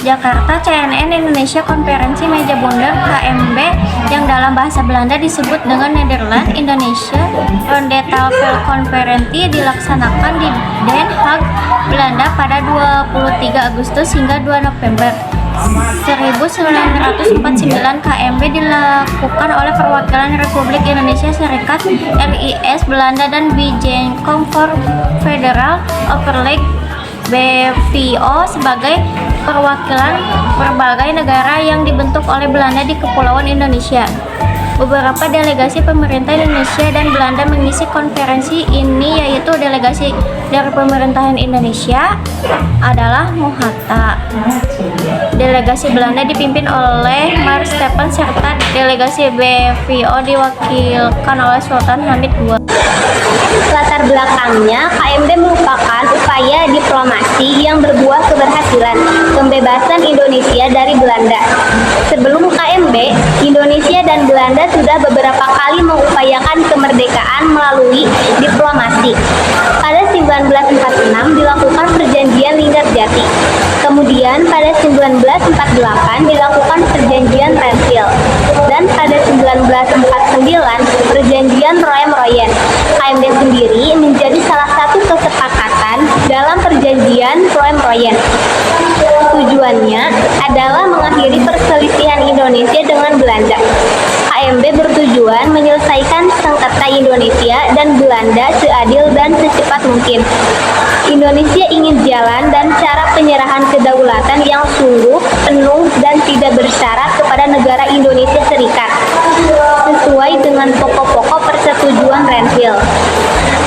Jakarta, CNN Indonesia Konferensi Meja Bundar KMB yang dalam bahasa Belanda disebut dengan Nederland Indonesia Ronde-Tafel-Konferentie dilaksanakan di Den Haag, Belanda pada 23 Agustus hingga 2 November 1949. KMB dilakukan oleh perwakilan Republik Indonesia Serikat, RIS Belanda, dan Bijenkom for Federal Overleg BVO sebagai perwakilan berbagai negara yang dibentuk oleh Belanda di Kepulauan Indonesia. Beberapa delegasi pemerintah Indonesia dan Belanda mengisi konferensi ini, yaitu delegasi dari pemerintahan Indonesia adalah Muhatta. Delegasi Belanda dipimpin oleh Mar Stephen serta delegasi BVO diwakilkan oleh Sultan Hamid II. Latar belakangnya, KMB merupakan upaya diplomasi yang berbuah keberhasilan pembebasan Indonesia dari Belanda. Sebelum KMB, Indonesia dan Belanda sudah beberapa kali mengupayakan kemerdekaan melalui diplomasi. Pada 1946 dilakukan perjanjian Linggarjati. Kemudian pada 1948 dilakukan perjanjian Renville. Dan pada 1949 perjanjian Roem-Royen. KMB sendiri menjadi salah satu kesepakatan dalam perjanjian Roem-Royen. Tujuannya adalah mengakhiri perselisihan Indonesia dengan Belanda. KMB bertujuan menyelesaikan sengketa Indonesia dan Belanda seadil dan secepat mungkin. Indonesia ingin jalan dan cara penyerahan kedaulatan yang sungguh, penuh, dan tidak bersyarat kepada negara Indonesia Serikat, sesuai dengan pokok-pokok persetujuan Renville.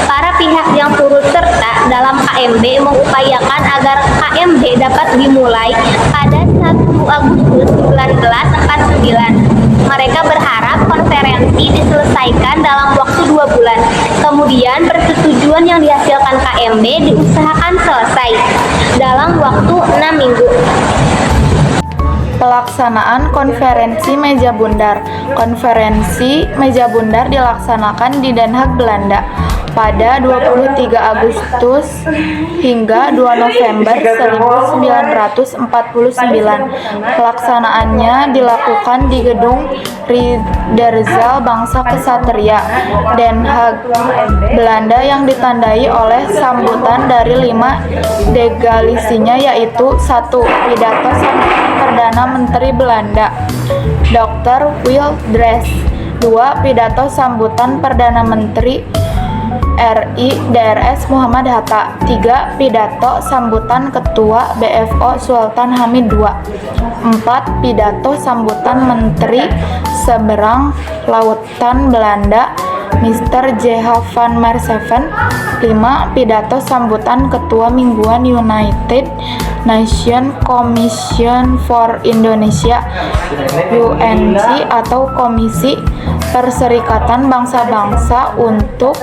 Para pihak yang turut serta dalam KMB mengupayakan agar KMB dapat dimulai pada 1 Agustus 1949. Mereka berharap konferensi diselesaikan dalam waktu 2 bulan. Kemudian persetujuan yang dihasilkan KMB diusahakan selesai dalam waktu 6 minggu. Pelaksanaan Konferensi Meja Bundar. Konferensi Meja Bundar dilaksanakan di Den Haag, Belanda pada 23 Agustus hingga 2 November 1949. Pelaksanaannya dilakukan di gedung Ridderzaal Bangsa Kesatria, Den Haag, Belanda, yang ditandai oleh sambutan dari 5 delegasinya, yaitu 1. Pidato sambutan Perdana Menteri Belanda Dr. Wilders. 2. Pidato sambutan Perdana Menteri RI DRS Muhammad Hatta. 3. Pidato sambutan Ketua BVO Sultan Hamid II. 4. Pidato sambutan Menteri Seberang Lautan Belanda Mr. J.H. van Mershoven. 5. Pidato sambutan Ketua Mingguan United Nations Commission for Indonesia UNC atau Komisi Perserikatan Bangsa-Bangsa untuk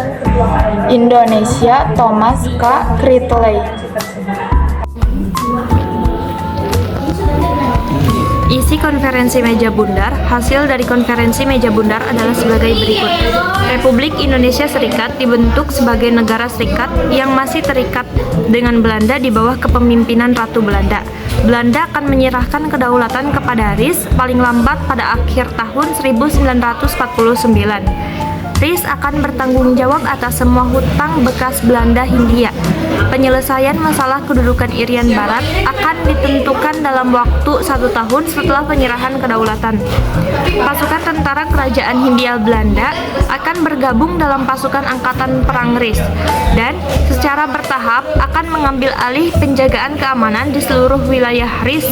Indonesia Thomas K. Critley. Isi Konferensi Meja Bundar. Hasil dari Konferensi Meja Bundar adalah sebagai berikut. Republik Indonesia Serikat dibentuk sebagai negara serikat yang masih terikat dengan Belanda di bawah kepemimpinan Ratu Belanda. Belanda akan menyerahkan kedaulatan kepada RIS paling lambat pada akhir tahun 1949. RIS akan bertanggung jawab atas semua hutang bekas Belanda Hindia. Penyelesaian masalah kedudukan Irian Barat akan ditentukan dalam waktu 1 tahun setelah penyerahan kedaulatan. Pasukan tentara kerajaan Hindia Belanda akan bergabung dalam pasukan angkatan perang RIS dan secara bertahap akan mengambil alih penjagaan keamanan di seluruh wilayah RIS.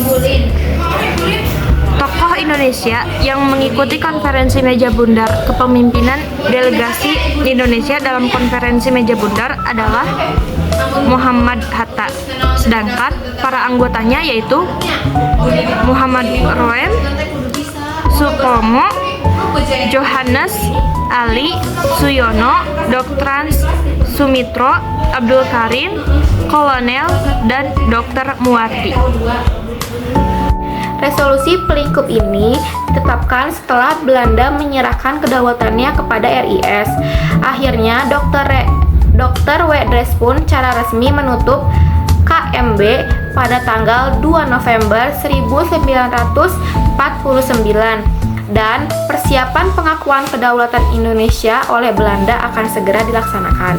Tokoh Indonesia yang mengikuti Konferensi Meja Bundar. Kepemimpinan delegasi Indonesia dalam Konferensi Meja Bundar adalah Muhammad Hatta, sedangkan para anggotanya yaitu Muhammad Roem, Supomo, Johannes Ali Suyono, Dr. Sumitro, Abdul Karim, Kolonel, dan Dr. Muwardi. Resolusi pelingkup ini ditetapkan setelah Belanda menyerahkan kedaulatannya kepada RIS. Akhirnya Dr. Wilders pun secara resmi menutup KMB pada tanggal 2 November 1949 dan persiapan pengakuan kedaulatan Indonesia oleh Belanda akan segera dilaksanakan.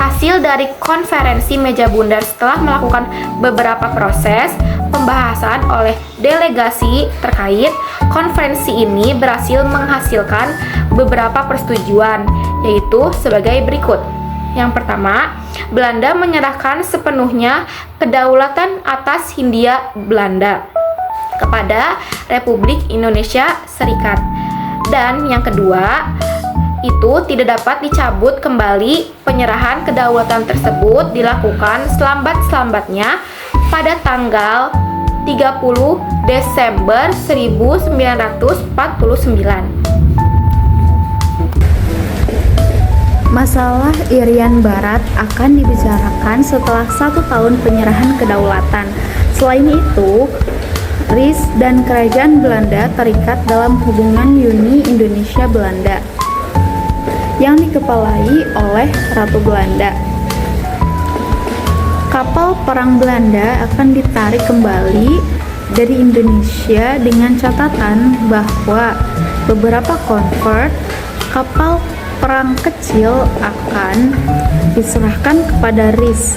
Hasil dari konferensi meja bundar setelah melakukan beberapa proses pembahasan oleh delegasi terkait, konferensi ini berhasil menghasilkan beberapa persetujuan, yaitu sebagai berikut. Yang pertama, Belanda menyerahkan sepenuhnya kedaulatan atas Hindia Belanda kepada Republik Indonesia Serikat. Dan yang kedua, itu tidak dapat dicabut kembali. Penyerahan kedaulatan tersebut dilakukan selambat-lambatnya pada tanggal 30 Desember 1949. Masalah Irian Barat akan dibicarakan setelah 1 tahun penyerahan kedaulatan. Selain itu, RIS dan Kerajaan Belanda terikat dalam hubungan Uni Indonesia-Belanda yang dikepalai oleh Ratu Belanda. Kapal perang Belanda akan ditarik kembali dari Indonesia dengan catatan bahwa beberapa convert kapal perang kecil akan diserahkan kepada RIS.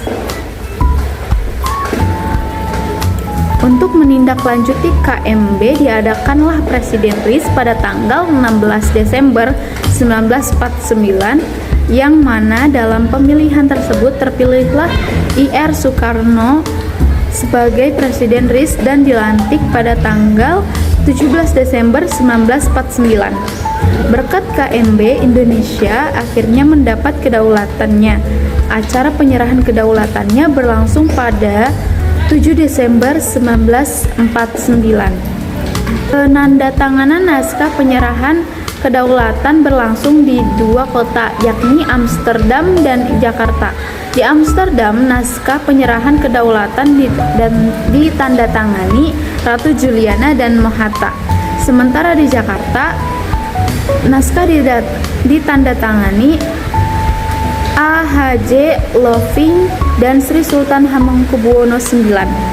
Untuk menindaklanjuti KMB diadakanlah Presiden RIS pada tanggal 16 Desember 1949 yang mana dalam pemilihan tersebut terpilihlah IR Soekarno sebagai Presiden RIS dan dilantik pada tanggal 17 Desember 1949. Berkat KMB, Indonesia akhirnya mendapat kedaulatannya. Acara penyerahan kedaulatannya berlangsung pada 7 Desember 1949. Penandatanganan naskah penyerahan kedaulatan berlangsung di 2 kota, yakni Amsterdam dan Jakarta. Di Amsterdam, naskah penyerahan kedaulatan ditandatangani Ratu Juliana dan Mohatta. Sementara di Jakarta, naskah ditandatangani A.H.J. Loving dan Sri Sultan Hamengkubuwono IX.